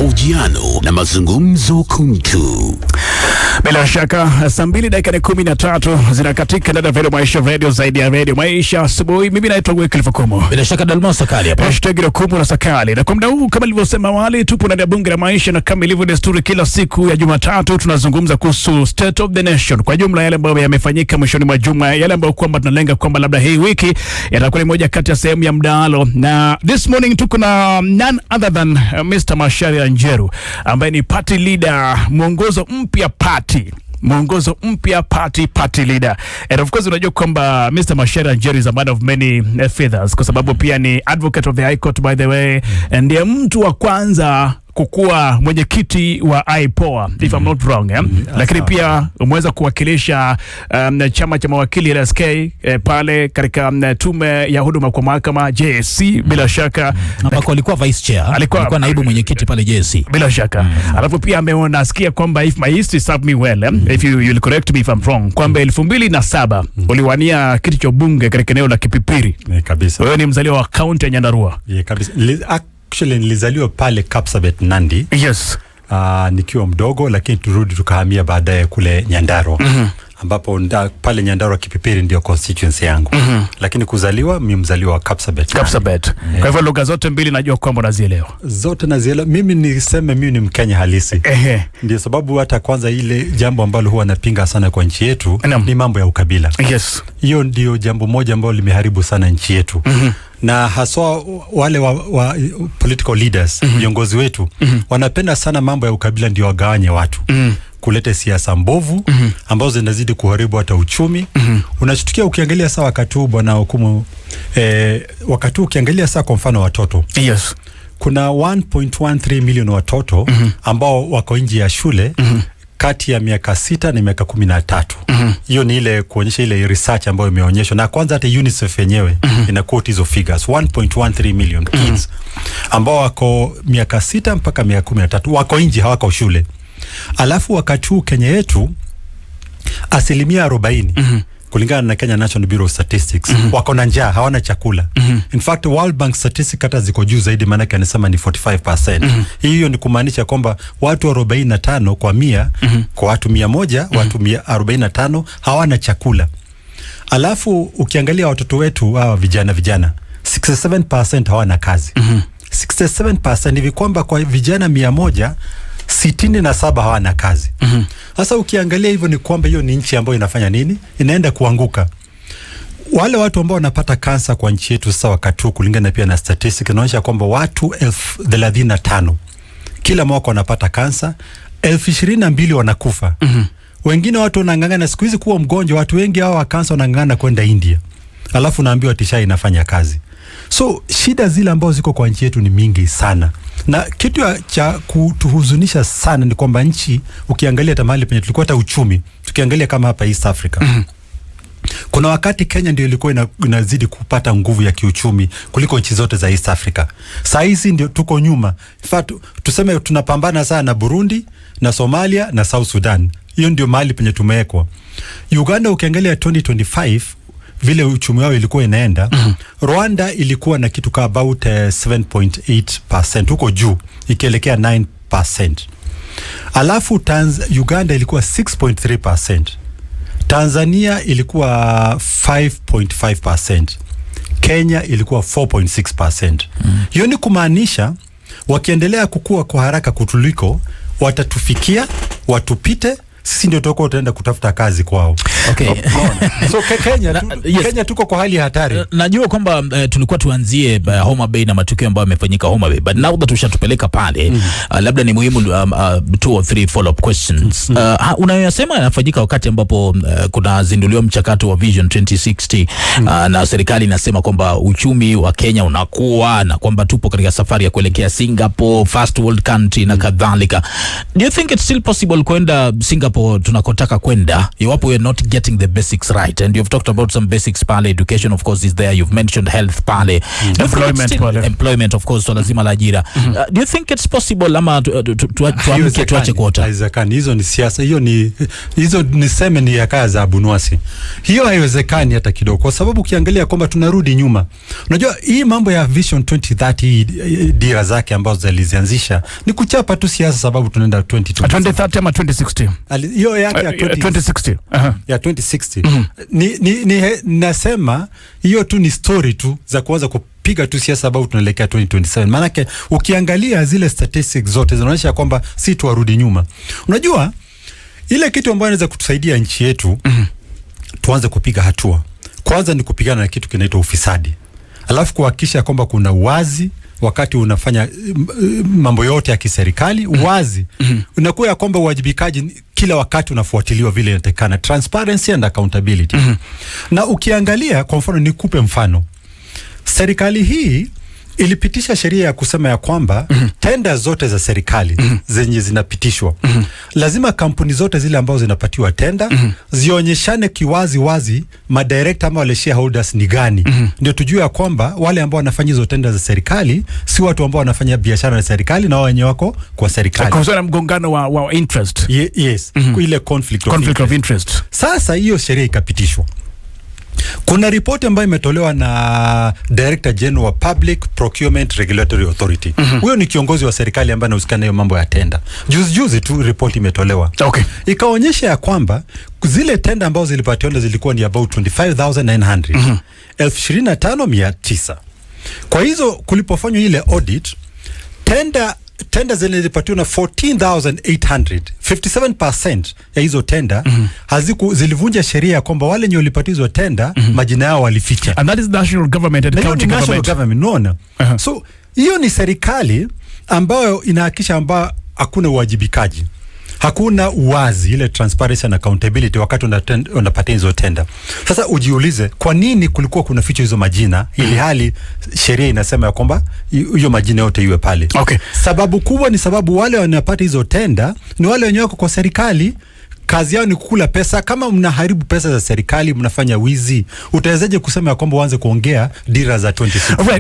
mahojiano na mazungumzo kuntu. Bila shaka saa 2:13 zinakatika ndani ya Maisha Radio, zaidi ya Radio Maisha asubuhi. Mimi naitwa Wycliffe Komo. Bila shaka Dalmas Sakali hapa. #Komo na Sakali. Na kwa muda huu kama nilivyosema awali, tupo ndani ya bunge la maisha, na kama ilivyo desturi kila siku ya Jumatatu tunazungumza kuhusu State of the Nation. Kwa jumla yale ambayo yamefanyika mwishoni mwa juma, yale ambayo kwamba tunalenga kwamba labda hii wiki yatakuwa ni moja kati ya sehemu ya mdahalo. Na this morning tuko na none other than Mr. Macharia Njeru ambaye ni party leader, mwongozo mpya party leader. And of course unajua kwamba Mr. Macharia Njeru is a man of many feathers, kwa sababu pia ni advocate of the High Court by the way, and ndiye mtu wa kwanza kukuwa mwenyekiti wa IPOA if I'm not wrong, lakini pia umeweza kuwakilisha chama cha mawakili LSK pale katika tume ya huduma kwa mahakama JSC bila shaka, ambako alikuwa vice chair, alikuwa naibu mwenyekiti pale JSC bila shaka. Alafu pia nasikia kwamba if my history serve me well, if you will correct me if I'm wrong, kwamba 2007 uliwania kiti cha bunge katika eneo la Kipipiri. Kabisa. Wewe ni mzaliwa wa county ya Nyandarua. Kabisa. Actually nilizaliwa pale Kapsabet Nandi. Yes. Nikiwa mdogo, lakini turudi tukahamia baadaye kule Nyandarua. Ambapo pale Nyandarua Kipipiri ndio constituency yangu. Lakini kuzaliwa mimi mzaliwa wa Kapsabet. Kwa hivyo lugha zote mbili najua kwamba unazielewa. Zote nazielewa. Mimi ni Mkenya halisi. Ndio sababu hata kwanza ile jambo ambalo huwa napinga sana kwa nchi yetu ni mambo ya ukabila. Yes. Hiyo ndio jambo moja ambalo limeharibu sana nchi yetu. Na haswa wale wa political leaders, viongozi wetu, wanapenda sana mambo ya ukabila ndio wagawanye watu. Kulete siasa mbovu ambazo zinazidi kuharibu hata uchumi. Unashtukia ukiangalia saa wakati huu bwana hukumu, wakati huu ukiangalia saa kwa mfano watoto. Yes. Kuna 1.13 million watoto ambao wako nje ya shule kati ya miaka 6 na miaka 13. Hiyo ni ile kuonyesha ile research ambayo imeonyeshwa, na kwanza hata UNICEF yenyewe ina quote hizo figures. 1.13 million kids ambao wako miaka 6 mpaka miaka 13 wako nje, hawako shule. Alafu wakati huu Kenya yetu 40% kulingana na Kenya National Bureau of Statistics wako na njaa, hawana chakula. In fact World Bank statistics hata ziko juu zaidi, maana yake anasema ni 45%. Hiyo ni kumaanisha kwamba watu 45 kwa 100 kwa watu 100, watu 45 hawana chakula. Alafu ukiangalia watoto wetu hawa vijana 67% hawana kazi. 67% hivi kwamba kwa vijana 100 67 hawana kazi. Sasa ukiangalia hivyo ni kwamba hiyo ni nchi ambayo inafanya nini? Inaenda kuanguka. Wale watu ambao wanapata kansa kwa nchi yetu sasa wakati huu kulingana pia na statistics inaonyesha kwamba watu 35,000 kila mwaka wanapata kansa, 22,000 wanakufa. Wengine watu wanang'ang'ana siku hizi kuwa mgonjwa, watu wengi hao wa kansa wanang'ang'ana kwenda India. Alafu naambiwa tisha inafanya kazi. So shida zile ambazo ziko kwa nchi yetu ni mingi sana. Na kitu cha kutuhuzunisha sana ni kwamba nchi ukiangalia tamali penye tulikuwa hata uchumi, tukiangalia kama hapa East Africa. Kuna wakati Kenya ndio ilikuwa inazidi kupata nguvu ya kiuchumi kuliko nchi zote za East Africa. Saa hizi ndio tuko nyuma. In fact tuseme tunapambana sana na Burundi, na Somalia na South Sudan. Hiyo ndio mahali penye tumewekwa. Uganda ukiangalia 2025 vile uchumi wao ilikuwa inaenda, Rwanda ilikuwa na kitu kama about 7.8% huko juu ikielekea 9%. Alafu Uganda ilikuwa 6.3%. Tanzania ilikuwa 5.5%. Kenya ilikuwa 4.6%. Hiyo ni kumaanisha wakiendelea kukua kwa haraka kutuliko watatufikia, watupite, sisi ndio tutaenda kutafuta kazi kwao. Okay. So Kenya tuko kwa hali ya hatari. Najua kwamba tulikuwa tuanzie Homa Bay na matukio ambayo yamefanyika Homa Bay, but now that tushatupeleka pale, labda ni muhimu 2 or 3 follow up questions. Unayosema yanafanyika wakati ambapo kuna zinduliwa mchakato wa Vision 2060 na serikali inasema kwamba uchumi wa Kenya unakuwa na kwamba tupo katika safari ya kuelekea Singapore, first world country na kadhalika. Do you think it's still possible kwenda Singapore ambapo tunakotaka kwenda, iwapo we're not getting the basics right, and you've talked about some basics pale, education of course is there, you've mentioned health pale, employment of course, so lazima la ajira. Do you think it's possible ama tuamke tuache kuota? Haiwezekani. Hizo ni siasa, hizo niseme ni yakaya za Abunuasi. Hiyo haiwezekani hata kidogo, kwa sababu ukiangalia kwamba tunarudi nyuma. Unajua hii mambo ya Vision 2030 dira zake ambazo zilizianzisha ni kuchapa tu siasa, sababu tunaenda 2030 ama 2060. Hiyo yake ya 2060. Ya 2060. Nasema hiyo tu ni story tu za kuanza kupiga tu siasa, sababu tunaelekea 2027. Maanake ukiangalia zile statistics zote zinaonyesha kwamba si tuarudi nyuma. Unajua ile kitu ambayo inaweza kutusaidia nchi yetu tuanze kupiga hatua, kwanza ni kupigana na kitu kinaitwa ufisadi, alafu kuhakikisha kwamba kuna uwazi wakati unafanya mambo yote ya kiserikali. Uwazi unakuwa ya kwamba uwajibikaji kila wakati unafuatiliwa vile inatakana, transparency and accountability. Na ukiangalia kwa mfano, nikupe mfano, serikali hii ilipitisha sheria ya kusema ya kwamba tenda zote za serikali zenye zinapitishwa lazima kampuni zote zile ambazo zinapatiwa tenda zionyeshane kiwazi wazi madirector ama wale shareholders ni gani, ndio tujue ya kwamba wale ambao wanafanya hizo tenda za serikali si watu ambao wanafanya biashara na serikali na wao wenyewe wako kwa serikali. Kwa sababu mgongano wa interest. Yes, ile conflict of interest. Sasa hiyo sheria ikapitishwa. Kuna ripoti ambayo imetolewa na Director General wa Public Procurement Regulatory Authority. Huyo ni kiongozi wa serikali ambaye anahusika na hiyo mambo ya tenda. Juzi tu ripoti imetolewa. Okay. Ikaonyesha ya kwamba zile tenda ambazo zilipatiwa zilikuwa ni about 25,900. 25,900. Kwa hizo kulipofanywa ile audit, tenda zilipatiwa na 14,800. 57% ya hizo tenda zilivunja sheria kwamba wale wenye walipatizwa tenda majina yao walificha. And that is national government and county government. Unaona? So hiyo ni serikali ambayo inahakikisha kwamba hakuna uwajibikaji, hakuna uwazi, ile transparency and accountability wakati unapatia hizo tenda. Sasa ujiulize kwa nini kulikuwa kuna ficha hizo majina ili hali sheria inasema ya kwamba hiyo majina yote iwe pale. Okay. Sababu kubwa ni sababu wale wanapata hizo tenda ni wale wenye wako kwa serikali, kazi yao ni kukula pesa. Kama mnaharibu pesa za serikali, mnafanya wizi, utawezaje kusema ya kwamba uanze kuongea dira za 2060?